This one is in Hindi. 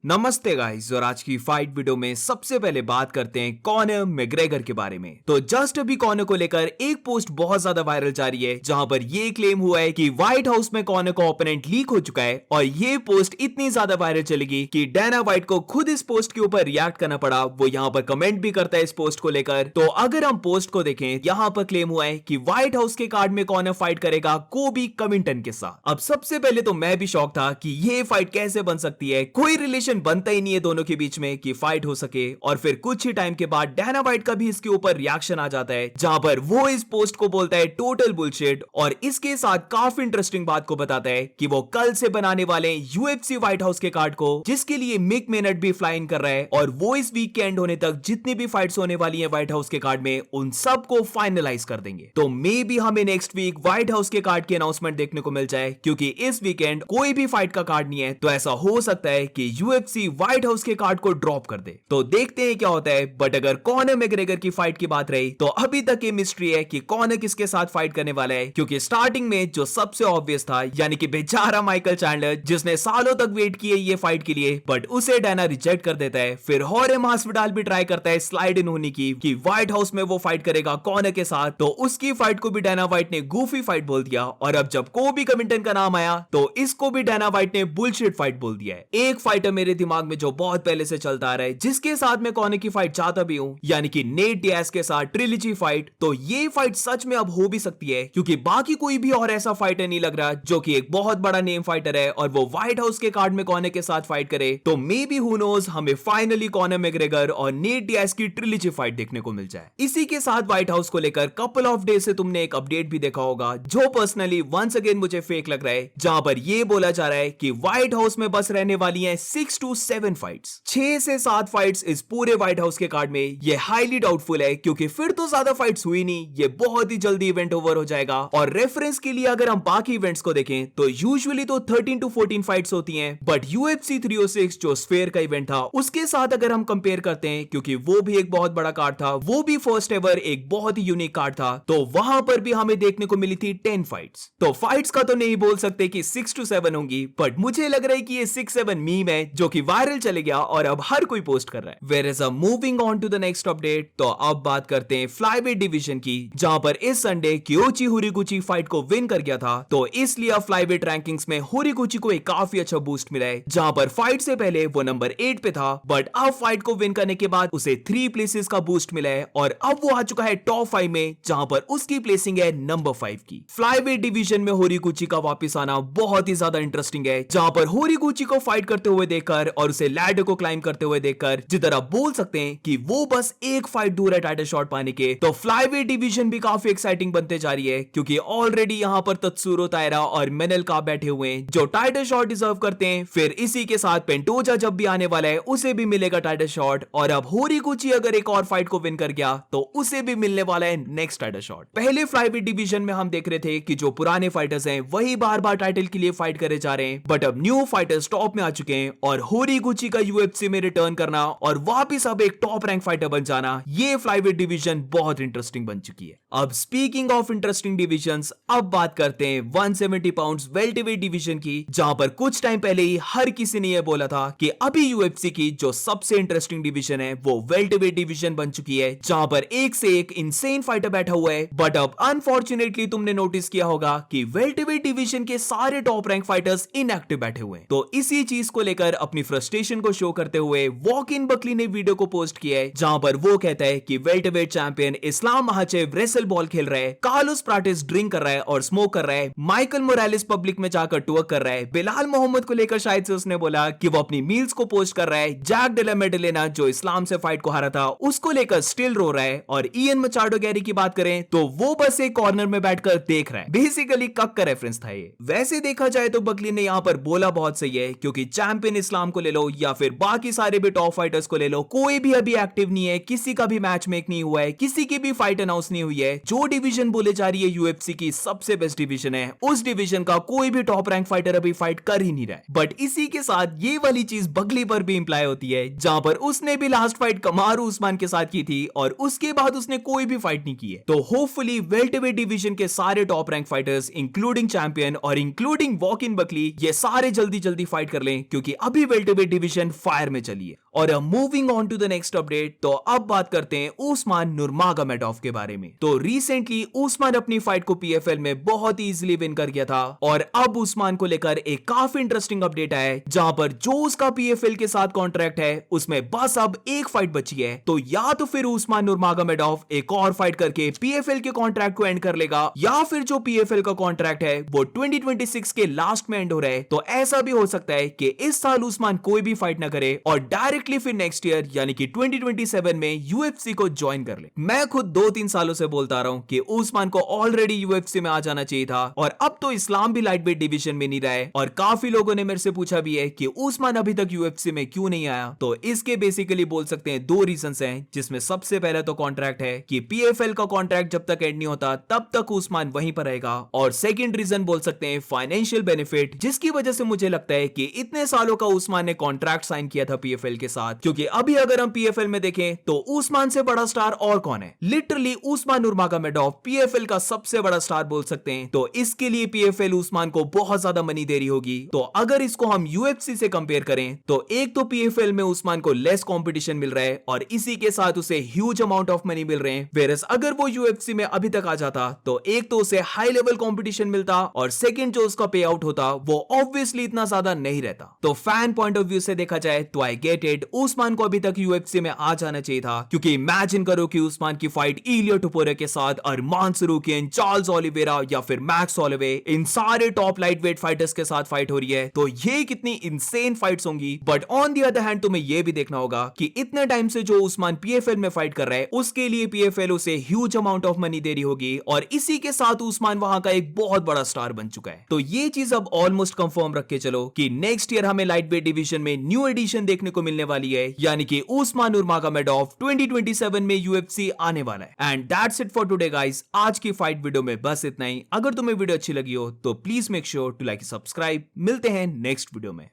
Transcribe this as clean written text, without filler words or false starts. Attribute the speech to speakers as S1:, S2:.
S1: नमस्ते गाइस। और आज की फाइट वीडियो में सबसे पहले बात करते हैं कॉनर मैग्रेगर के बारे में। तो जस्ट अभी कॉनर को लेकर एक पोस्ट बहुत ज्यादा वायरल जा रही है जहां पर ये क्लेम हुआ है कि व्हाइट हाउस में कॉनर का ओपोनेंट लीक हो चुका है। और ये पोस्ट इतनी ज्यादा वायरल चलेगी कि डैना व्हाइट को खुद इस पोस्ट के ऊपर रिएक्ट करना पड़ा। वो यहाँ पर कमेंट भी करता है इस पोस्ट को लेकर। तो अगर हम पोस्ट को देखें, यहाँ पर क्लेम हुआ है कि व्हाइट हाउस के कार्ड में कॉनर फाइट करेगा कोबी कविंगटन के साथ। अब सबसे पहले तो मैं भी शॉक था कि ये फाइट कैसे बन सकती है, कोई रिलेशन बनता ही नहीं है दोनों के बीच में कि फाइट हो सके। और फिर कुछ ही टाइम के बाद डैना व्हाइट का भी इसके ऊपर रिएक्शन आ जाता है जहां पर वो इस पोस्ट को बोलता है टोटल बुलशिट। और इसके साथ काफी इंटरेस्टिंग बात को बताता है कि वो कल से बनाने वाले यूएफसी व्हाइट हाउस के कार्ड को, जिसके लिए मिक मेनट भी फ्लाई इन कर रहा है। और वो इस वीक के एंड होने तक जितनी भी फाइट्स होने वाली है व्हाइट हाउस के कार्ड में, उन सब को फाइनलाइज कर देंगे। तो मे बी हमें नेक्स्ट वीक व्हाइट हाउस के कार्ड की अनाउंसमेंट देखने को मिल जाए, क्योंकि इस वीकेंड कोई भी फाइट का कार्ड नहीं है। तो ऐसा हो सकता है कि यूएफसी व्हाइट हाउस के कार्ड को ड्रॉप कर दे। तो देखते हैं क्या होता है। बट अगर कॉनर मैग्रेगर की फाइट की बात रही तो अभी तक ये मिस्ट्री है कि कॉनर किसके साथ फाइट करने वाला है। क्योंकि स्टार्टिंग में जो सबसे ऑब्वियस था, यानी कि बेचारा माइकल चैंडलर, जिसने सालों तक वेट किए ये फाइट के लिए, बट उसे डैना रिजेक्ट कर देता है। फिर हॉरे मास्विडाल भी ट्राई करता है स्लाइड इन होने की कि व्हाइट हाउस में वो फाइट करेगा कॉनर के साथ। तो उसकी फाइट को भी डैना व्हाइट ने गूफी फाइट बोल दिया। और अब जब कोबी कविंगटन का नाम आया तो इसको भी डैना व्हाइट ने बुलशिट फाइट बोल दिया है। एक फाइटर मेरे दिमाग में जो बहुत पहले से चलता आ रहा है, जिसके साथ मैं कॉनर की फाइट चाहता भी हूं, यानी कि नेट डियाज के साथ ट्रिलॉजी फाइट। तो ये फाइट सच में अब हो भी सकती है, क्योंकि बाकी कोई भी और ऐसा फाइटर नहीं लग रहा जो कि एक बहुत बड़ा नेम फाइटर है और वो व्हाइट हाउस के कार्ड में कॉनर के साथ फाइट करे। तो मे बी हु नोज, हमें फाइनली कॉनर मैग्रेगर और नेट डियाज की ट्रिलॉजी फाइट देखने को मिल जाए। इसी के साथ व्हाइट हाउस को लेकर कपल ऑफ डे से तुमने एक अपडेट भी देखा होगा, जो पर्सनली वंस अगेन मुझे फेक लग रहा है, जहां पर यह बोला जा रहा है कि व्हाइट हाउस में बस रहने वाली है 6 to 7 फाइट्स, 6 से 7 फाइट्स इस पूरे व्हाइट हाउस के कार्ड में। ये हाईली डाउटफुल है, क्योंकि फिर तो ज्यादा फाइट्स हुई नहीं, ये बहुत ही जल्दी इवेंट ओवर हो जाएगा। और रेफरेंस के लिए अगर हम बाकी इवेंट्स को देखें तो यूजुअली तो 13 to 14 फाइट्स होती हैं, बट यूएफसी 306 जो स्फेयर का इवेंट था उसके साथ अगर हम कंपेयर करते हैं, क्योंकि वो भी एक बहुत बड़ा कार्ड था, वो भी फर्स्ट एवर एक बहुत ही यूनिक कार्ड था, तो वहां पर भी हमें देखने को मिली थी 10 फाइट्स। तो फाइट्स का तो नहीं बोल सकते कि 6 to 7 होंगी, बट मुझे लग रहा है कि ये 6-7 मीम है जो कि वायरल चले गया और अब हर कोई पोस्ट कर रहा है। Whereas moving on to the next update, तो अब बात करते हैं फ्लाईवेट डिवीजन की, जहां पर इस संडे कियोची होरिगुची फाइट को विन कर गया था। तो इसलिए अब फ्लाईवेट रैंकिंग्स में होरिगुची को एक काफी अच्छा बूस्ट मिला है, जहां पर फाइट से पहले वो नंबर 8 पे था, बट अब फाइट को विन करने के बाद उसे 3 प्लेसेस का बूस्ट मिला है और अब वो आ चुका है टॉप 5 में, जहां पर उसकी प्लेसिंग है नंबर 5 की। फ्लाईवेट डिवीजन में होरिगुची का वापस आना बहुत ही ज्यादा इंटरेस्टिंग है, जहां पर होरिगुची को फाइट करते हुए देखकर और उसे लैडर को क्लाइम करते हुए देखकर, जिधर आप बोल सकते हैं कि वो बस एक फाइट दूर है टाइटल शॉट पाने के। तो फ्लाईवेट डिवीजन भी काफी एक्साइटिंग बनते जा रही है, क्योंकि ऑलरेडी यहां पर तत्सुरो तायरा और मेनल का बैठे हुए हैं जो टाइटल शॉट डिजर्व करते हैं। फिर इसी के साथ पेंटोजा जब भी आने वाला है उसे भी मिलेगा टाइटल शॉट, और अब होरिगुची अगर एक और फाइट को विन कर गया तो उसे भी मिलने वाला है नेक्स्ट टाइटल शॉट। पहले फ्लाईवेट डिवीजन में हम देख रहे थे कि जो पुराने फाइटर्स हैं वही बार बार टाइटल के लिए फाइट करे जा रहे हैं, बट अब न्यू फाइटर्स टॉप में आ चुके हैं और होरिगुची का यूएफसी में रिटर्न करना और वापस अब एक टॉप रैंक फाइटर बन जाना, ये फ्लाईवेट डिवीजन बहुत इंटरेस्टिंग बन चुकी है। अब स्पीकिंग ऑफ इंटरेस्टिंग डिविजन्स, अब बात करते हैं 170 पाउंड्स वेल्टरवेट डिवीजन की, जहां पर कुछ टाइम पहले ही हर किसी ने यह बोला था कि अभी यूएफसी की जो सबसे इंटरेस्टिंग डिवीजन है वो वेल्टरवेट डिवीजन बन चुकी है, जहां पर एक से एक इंसेन फाइटर बैठा हुआ है। बट अब अनफॉर्चुनेटली तुमने नोटिस किया होगा कि वेल्टरवेट डिवीजन के सारे टॉप रैंक फाइटर्स इनएक्टिव बैठे हुए हैं। तो इसी चीज को लेकर अपनी फ्रस्ट्रेशन को शो करते हुए वॉक इन बकली ने वीडियो को पोस्ट किया है, जहां पर वो कहता है कि वेल्टरवेट चैंपियन इस्लाम महाचेव रेसल बॉल खेल रहा है, कार्लोस प्राटिस ड्रिंक कर रहा है और स्मोक कर रहा है, माइकल मोरालेस पब्लिक में जाकर टूअर्क कर रहा है, बिलाल मोहम्मद को लेकर शायद से उसने बोला कि वो अपनी मील्स को पोस्ट कर रहा है, जैक डेला मेडेलेना जो इस्लाम से फाइट को हारा था उसको लेकर स्टिल रो रहा है, और इयन मचाडो गैरी की बात करें तो वो बस एक कॉर्नर में बैठकर देख रहा है। बेसिकली कक का रेफरेंस था ये। वैसे देखा जाए तो बकली ने यहाँ पर बोला बहुत सही है, क्योंकि चैंपियन इस्लाम को ले लो या फिर बाकी सारे भी टॉप फाइटर्स को ले लो, कोई भी अभी एक्टिव नहीं है, किसी का भी मैच मेक नहीं हुआ है, किसी की भी फाइट अनाउंस नहीं हुई है। जो डिवीजन बोले जा रही है यूएफसी की सबसे बेस्ट डिवीजन है, उस डिवीजन का कोई भी टॉप रैंक फाइटर अभी फाइट कर ही नहीं रहा है। बट इसी के साथ ये वाली चीज बकली पर भी इंप्लाई होती है, जहां पर उसने भी लास्ट फाइट कमारू उस्मान के साथ की थी और उसके बाद उसने कोई भी फाइट नहीं की है। तो होपफुली वेल्टरवेट डिवीजन के सारे top rank fighters including champion और इंक्लूडिंग वॉक इन बकली, ये सारे जल्दी जल्दी फाइट कर लें, क्योंकि अभी वेल्टरवेट डिवीजन फायर में चली है। और moving on to the next update, तो अब बात करते हैं उस्मान नुरमागोमेडोव के बारे में। तो रिसेंटली उस्मान अपनी फाइट को पीएफएल में बहुत ही इजीली विन कर गया था और अब उस्मान को लेकर एक काफी इंटरेस्टिंग अपडेट है, जहां पर जो उसका पीएफएल के साथ कॉन्ट्रैक्ट है उसमें बस अब एक फाइट बची है। तो या तो फिर उस्मान नुरमागोमेडोव एक और फाइट करके पीएफएल के कॉन्ट्रैक्ट को एंड कर लेगा, या फिर जो पीएफएल का कॉन्ट्रैक्ट है वो 2026 के लास्ट में एंड हो रहा है। तो ऐसा भी हो सकता है कि इस साल उस्मान कोई भी फाइट ना करे और डायरेक्टली फिर नेक्स्ट ईयर यानी कि 2027 में यूएफसी को ज्वाइन कर ले। मैं खुद 2-3 सालों से बोलता रहा हूं कि उस्मान को ऑलरेडी यूएफसी में आ जाना चाहिए था, और अब तो इस्लाम भी लाइट वेट डिवीजन में नहीं रहा है। और काफी लोगों ने मेरे से पूछा भी है कि उस्मान अभी तक यूएफसी में क्यों नहीं आया। तो इसके बेसिकली बोल सकते हैं 2 रीजंस हैं, जिसमें सबसे पहले तो कॉन्ट्रैक्ट है कि पीएफएल का कॉन्ट्रैक्ट जब तक एंड नहीं होता तब तक उस्मान वहीं पर रहेगा, और सेकंड रीजन बोल सकते हैं फाइनेंशियल बेनिफिट, जिसकी वजह से मुझे लगता है कि इतने सालों का उस्मान ने कॉन्ट्रैक्ट साइन किया था पीएफएल के साथ। क्योंकि अभी अगर हम पीएफएल में देखें तो उस्मान से बड़ा स्टार और कौन है? लिटरली उस्मान नुरमागोमेडोव पीएफएल का सबसे बड़ा स्टार बोल सकते हैं। तो इसके लिए पीएफएल उस्मान को बहुत ज्यादा मनी दे रही होगी। तो अगर इसको हम यूएफसी से कंपेयर करें तो एक तो पीएफएल में उस्मान को लेस कंपटीशन मिल रहा है और इसी के साथ उसे ह्यूज अमाउंट ऑफ मनी मिल रहे हैं। वेरस अगर वो यूएफसी में अभी तक आ जाता तो एक तो उसे हाई लेवल कंपटीशन मिलता और सेकंड जो उसका पे आउट होता वो ऑब्वियसली इतना ज्यादा नहीं रहता। तो फैन पॉइंट ऑफ व्यू से देखा जाए तो आई गेट इट, उस्मान को अभी तक यूएफसी में आ जाना चाहिए था। क्योंकि इमेजिन करो कि उस्मान की फाइट इलियो टोपुरा के साथ अरमान सरूकियन, चार्ल्स ओलिवेरा या फिर मैक्स होलोवे, इन सारे टॉप लाइट वेट फाइटर्स के साथ फाइट हो रही है। तो ये कितनी इंसेन फाइट्स होंगी। But on the other hand तुम्हें ये भी देखना होगा कि इतने टाइम से जो उस्मान पीएफएल में फाइट कर रहा है उसके लिए पीएफएल उसे ह्यूज अमाउंट ऑफ मनी दे रही होगी, और इसी के साथ उस्मान वहां का एक बहुत बड़ा स्टार बन चुका है। तो ये चीज अब ऑलमोस्ट कंफर्म रख के चलो कि नेक्स्ट ईयर हमें लाइट वेट डिवीजन में न्यू एडिशन देखने को मिलने वाली है, यानी कि उस्मान नुरमागोमेडोव 2027 में यूएफसी आने वाला है। And that's it for today guys. आज की फाइट वीडियो में बस इतना ही। अगर तुम्हें वीडियो अच्छी लगी हो तो please make sure to like subscribe. मिलते हैं नेक्स्ट वीडियो में।